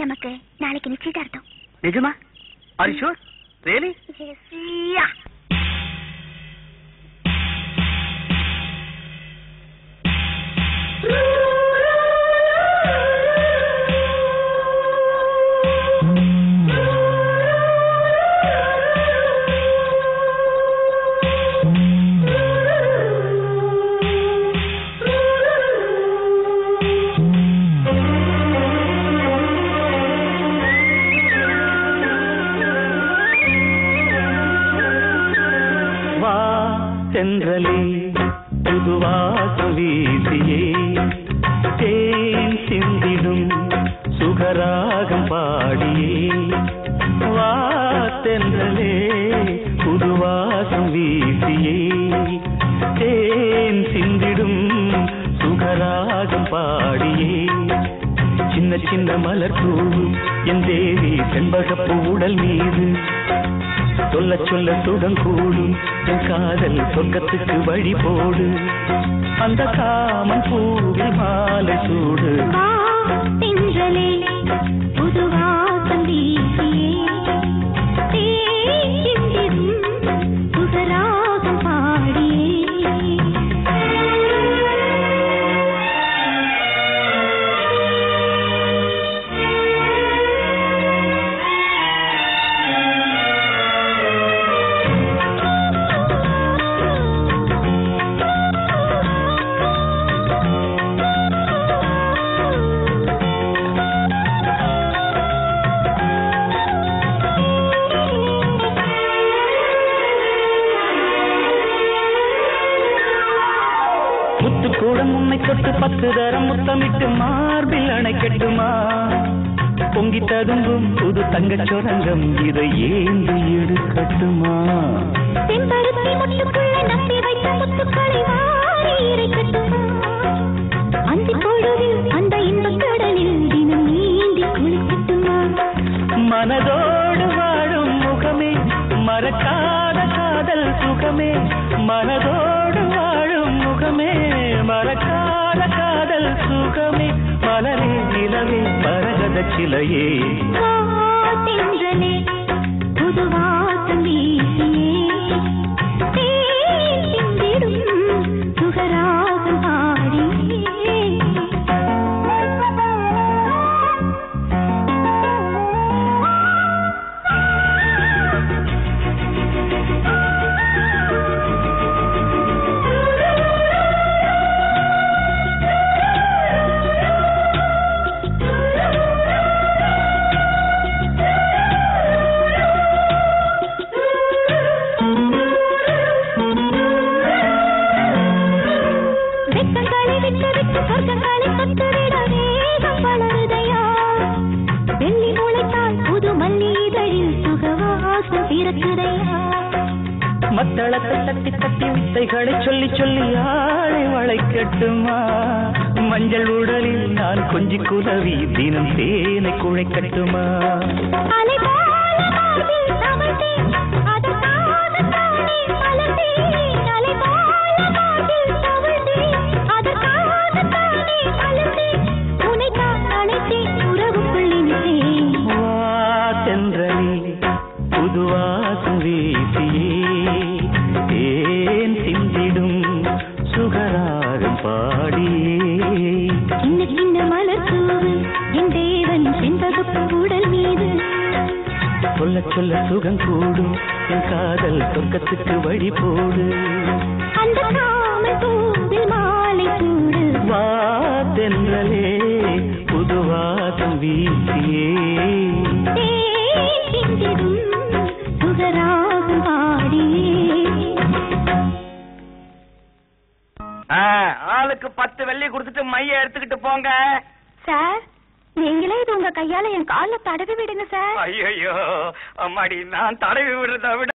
நமக்கு நாளைக்கு நிச்சயதார்த்தம். நிஜமா? Are you sure? ரியலி? யா. தென்றலே புதுவாசம் வீசியே தேன் சிந்திடும் சுகராகம் பாடியே வா தென்றலே புதுவாசம் வீசியே தேன் சிந்திடும் சுகராகம் பாடியே சின்ன சின்ன மலர் தூவும் என் தேவி செண்பகப்பூ உடல் மீது சொல்ல சொல்ல சுகம் கூடும் என் காதல் சொர்க்கத்துக்கு வழி போடு அந்த காமன் பூவில் மாலை சூடு தென்றலே புதுவாசம் வீசியே தேன் சுகராகம் பாடியே முத்துக்கூடம் உன்னை தொட்டு 10 தரம் முத்தமிட்டு மார்பில் அணைக்கட்டுமா பொங்கி ததும்பும் புது தங்கச் சுரங்கம் இதை ஏந்தி எடுக்கட்டுமா செம்பருத்தி முட்டுக்குள்ள நம்பி வைத்த முத்துக்களை வாரி இறைக்கட்டுமா அந்தி பொழுதில் அந்த இன்பக் கடலில் தினம் நீந்தி குளிக்கட்டுமா மனதோடு வாழும் முகமே மறக்காத காதல் சுகமே மனதோடு வாழும் முகமே மறக்காத காதல் சுகமே மலரே நிலவே மரகத சிலையே தென்றலே புதுவாசம் வீசியே தேன் சிந்திடும் சுகராகம் பாடியே மத்தளத்தை தட்டி தட்டி வித்தைகளை சொல்லி சொல்லி ஆளை வளைக்கட்டுமா மஞ்சள் உடலில் நான் கொஞ்சி குலவி தினம் தேனை குழைக்கட்டுமா புதுவாசம் வீசியே தேன் சிந்திடும் சுகராகம் பாடியே சின்ன சின்ன மலர் தூவு என் தேவன் செண்பகப்பூ உடல் மீது சொல்ல சொல்ல சுகம் கூடும் என் காதல் சொர்க்கத்துக்கு வழி போடு அந்த காமல் பூவில் மாலை சூடு வா தென்றலே புதுவாசம் வீசியே தேன் சிந்திடும் சுகராகம் பாடியே ஆளுக்கு 10 வெள்ளி கொடுத்துட்டு மைய எடுத்துக்கிட்டு போங்க. சார் நீங்களே இது உங்க கையால என் கால தடவி விடுங்க சார். ஐயோ அம்மாடி நான் தடவி விடுறத விட